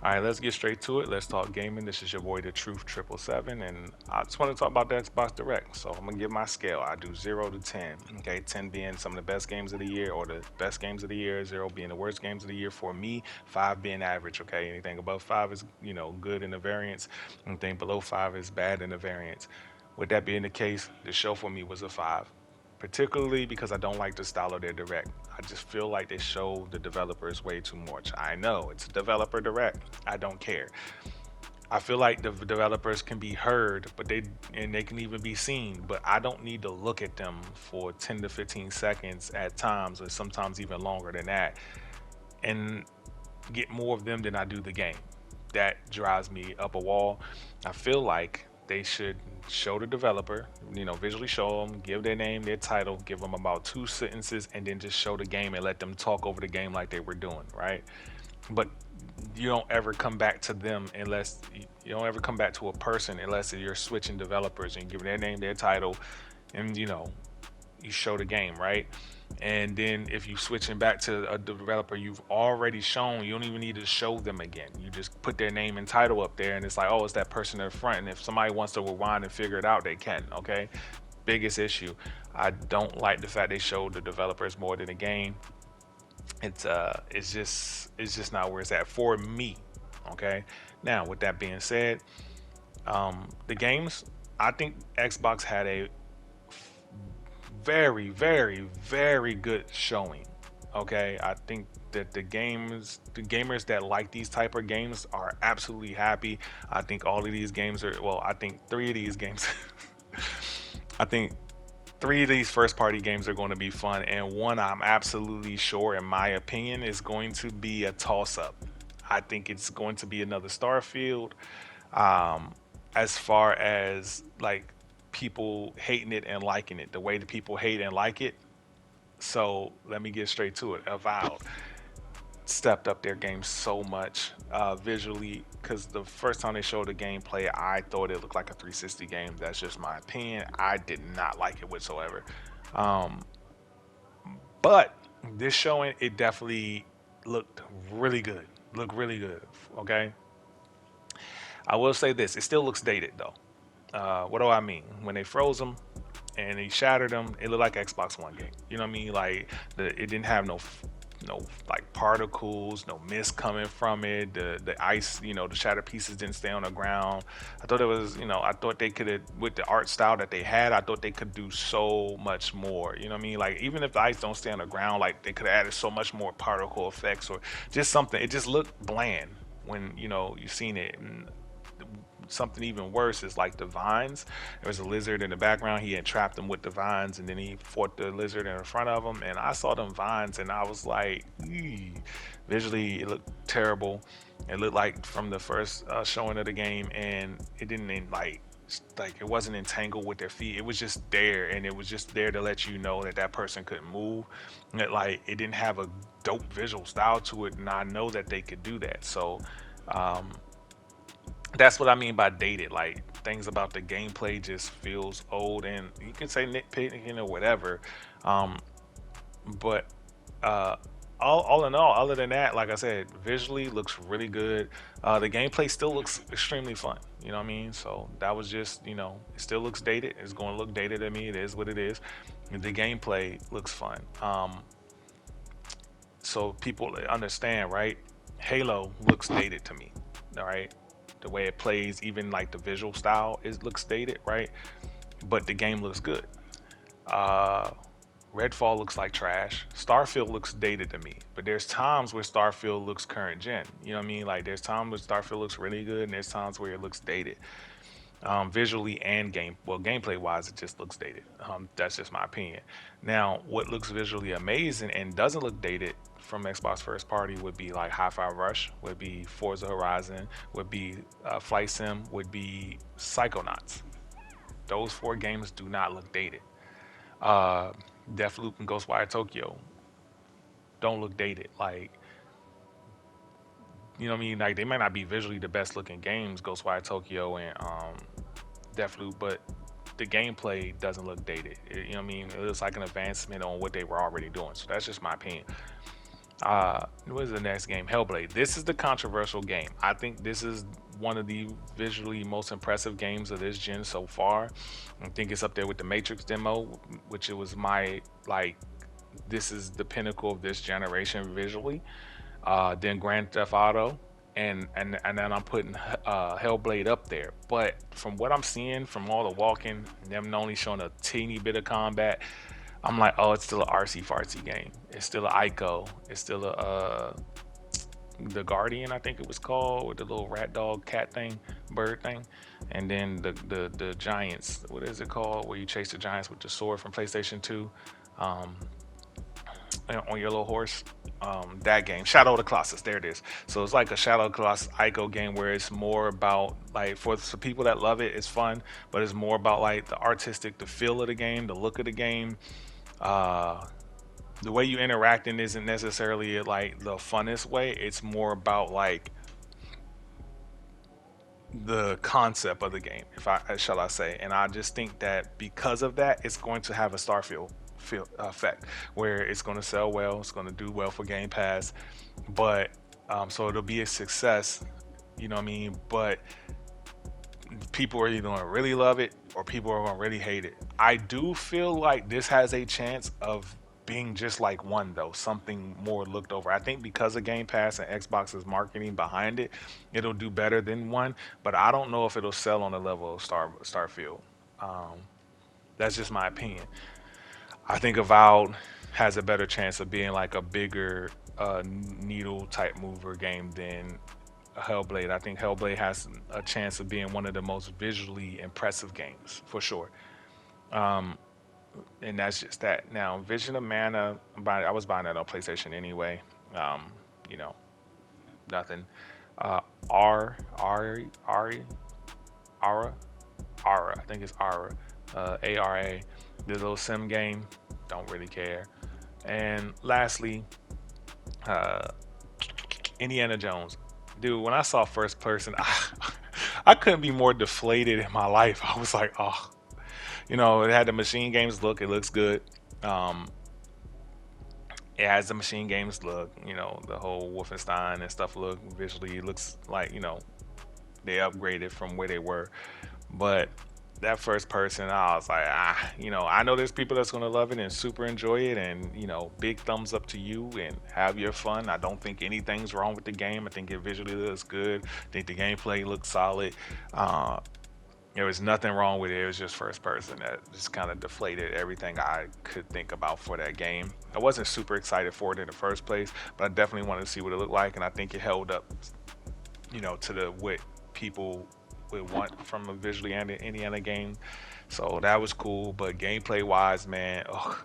All right, let's get straight to it. Let's talk gaming. This is your boy, the Truth 777, and I just want to talk about the Xbox Direct. So I'm gonna give my scale. I do 0 to 10. Okay, 10 being some of the best games of the year or the best games of the year, 0 being the worst games of the year for me, 5 being average. Okay, anything above 5 is good in the variance, anything below 5 is bad in the variance. With that being the case, the show for me was a 5, particularly because I don't like the style of their direct. I just feel like they show the developers way too much. I know it's a developer direct. I don't care. I feel like the developers can be heard, but they can even be seen, but I don't need to look at them for 10 to 15 seconds at times, or sometimes even longer than that, and get more of them than I do the game. That drives me up a wall. I feel like they should show the developer, visually show them, give their name, their title, give them about 2 sentences, and then just show the game and let them talk over the game like they were doing, right? But you don't ever come back to them unless you don't ever come back to a person unless you're switching developers and give their name, their title, and you show the game, right? And then if you switching back to a developer you've already shown, you don't even need to show them again. You just put their name and title up there, and it's like, oh, it's that person in the front. And if somebody wants to rewind and figure it out, they can. Okay, biggest issue. I don't like the fact they showed the developers more than the game. It's just not where it's at for me. Okay. Now, with that being said, the games, I think Xbox had a very, very, very good showing. Okay, I think that the gamers that like these type of games are absolutely happy. I think all of these games are well. I think 3 of these games. I think 3 of these first party games are going to be fun, and one I'm absolutely sure, in my opinion, is going to be a toss up. I think it's going to be another Starfield. Um, as far as like people hating it and liking it, the way the people hate and like it. So let me get straight to it. Avowed stepped up their game so much visually, because the first time they showed the gameplay, I thought it looked like a 360 game. That's just my opinion. I did not like it whatsoever. Um, but this showing, it definitely looked really good. Looked really good. Okay. I will say this: it still looks dated though. What do I mean? When they froze them and they shattered them, it looked like Xbox One game. You know what I mean? Like it didn't have no like particles, no mist coming from it. The ice, the shattered pieces didn't stay on the ground. I thought it was, I thought they could have, with the art style that they had, I thought they could do so much more. You know what I mean? Like even if the ice don't stay on the ground, like they could have added so much more particle effects or just something. It just looked bland when you've seen it. And something even worse is like the vines. There was a lizard in the background. He had trapped them with the vines, and then he fought the lizard in front of him. And I saw them vines, and I was like, "Eee." Visually, it looked terrible. It looked like from the first showing of the game, and it didn't like it wasn't entangled with their feet. It was just there, and it was just there to let you know that that person couldn't move. And like it didn't have a dope visual style to it, and I know that they could do that. So. Um, that's what I mean by dated. Like things about the gameplay just feels old, and you can say nitpicking or whatever. Um, but uh, all in all, other than that, like I said, visually looks really good. The gameplay still looks extremely fun. You know what I mean? So that was just, it still looks dated. It's going to look dated to me. It is what it is. The gameplay looks fun. So people understand, right? Halo looks dated to me. All right, the way it plays, even like the visual style, it looks dated, right? But the game looks good. Uh, Redfall looks like trash. Starfield looks dated to me, but there's times where Starfield looks current gen. You know what I mean? Like there's times where Starfield looks really good, and there's times where it looks dated, visually and gameplay wise, it just looks dated. That's just my opinion. Now, what looks visually amazing and doesn't look dated from Xbox first party would be like Hi-Fi Rush, would be Forza Horizon, would be Flight Sim, would be Psychonauts. Those 4 games do not look dated. Uh, Deathloop and Ghostwire Tokyo don't look dated. Like, you know what I mean? Like, they might not be visually the best looking games, Ghostwire Tokyo and Deathloop, but the gameplay doesn't look dated. You know what I mean? It looks like an advancement on what they were already doing. So that's just my opinion. What is the next game? Hellblade. This is the controversial game. I think this is one of the visually most impressive games of this gen so far. I think it's up there with the Matrix demo, which it was my like. This is the pinnacle of this generation visually. Then Grand Theft Auto, and then I'm putting Hellblade up there. But from what I'm seeing, from all the walking, them only showing a teeny bit of combat, I'm like, oh, it's still a artsy fartsy game. It's still a Ico. It's still a the Guardian, I think it was called, with the little rat dog cat thing, bird thing, and then the giants. What is it called? Where you chase the giants with the sword from PlayStation 2. Um, on your little horse. That game, Shadow of the Colossus. There it is. So it's like a Shadow of the Colossus Ico game where it's more about like for some people that love it, it's fun, but it's more about like the artistic, the feel of the game, the look of the game. Uh, the way you interacting isn't necessarily like the funnest way. It's more about like the concept of the game, if I shall I say. And I just think that because of that, it's going to have a Starfield feel effect where it's going to sell well, it's going to do well for Game Pass, but so it'll be a success. You know what I mean? But people are either going to really love it or people are going to really hate it. I do feel like this has a chance of being just like one though, something more looked over. I think because of Game Pass and Xbox's marketing behind it, it'll do better than one. But I don't know if it'll sell on the level of Starfield. Um, that's just my opinion. I think Avowed has a better chance of being like a bigger needle type mover game than Hellblade. I think Hellblade has a chance of being one of the most visually impressive games for sure. Um, and that's just that. Now, Vision of Mana, I was buying that on PlayStation anyway. Um, you know, nothing. Uh, R Ari Ara Ara. I think it's Ara. ARA. The little sim game. Don't really care. And lastly, uh, Indiana Jones. Dude, when I saw first person, I couldn't be more deflated in my life. I was like, oh, it had the machine games look. It looks good. Um, it has the machine games look. The whole Wolfenstein and stuff look visually. It looks like they upgraded from where they were. But that first person, I was like, I know there's people that's gonna love it and super enjoy it, and big thumbs up to you and have your fun. I don't think anything's wrong with the game. I think it visually looks good. I think the gameplay looks solid. Uh, there was nothing wrong with it. It was just first person that just kind of deflated everything I could think about for that game. I wasn't super excited for it in the first place, but I definitely wanted to see what it looked like, and I think it held up, to the what people would want from a visually Indiana game. So that was cool. But gameplay wise, man, oh,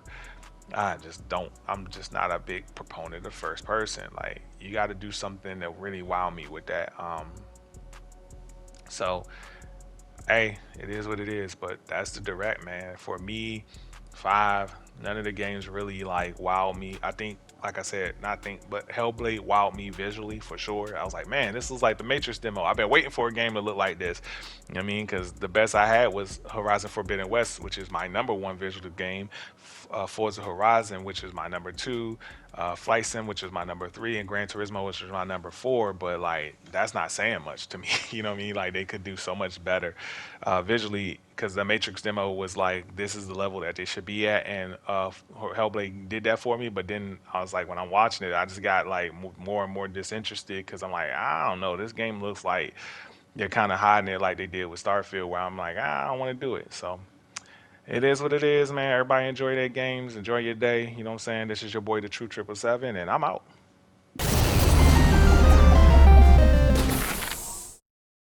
I just don't. I'm just not a big proponent of first person. Like you got to do something that really wow me with that. So hey, it is what it is. But that's the direct, man. For me, five. None of the games really like wow me. I think, like I said, not think, but Hellblade wowed me visually for sure. I was like, man, this is like the Matrix demo. I've been waiting for a game to look like this. You know what I mean? Because the best I had was Horizon Forbidden West, which is my number one visual game. Forza Horizon, which is my number two. Flight Sim, which is my number three, and Gran Turismo, which is my number four. But like, that's not saying much to me. You know what I mean? Like, they could do so much better visually, because the Matrix demo was like, this is the level that they should be at, and Hellblade did that for me. But then I was like, when I'm watching it, I just got like more and more disinterested because I'm like, I don't know, this game looks like they're kind of hiding it like they did with Starfield, where I'm like, I don't want to do it. So it is what it is, man. Everybody enjoy their games, enjoy your day. You know what I'm saying? This is your boy, the True Triple Seven, and I'm out.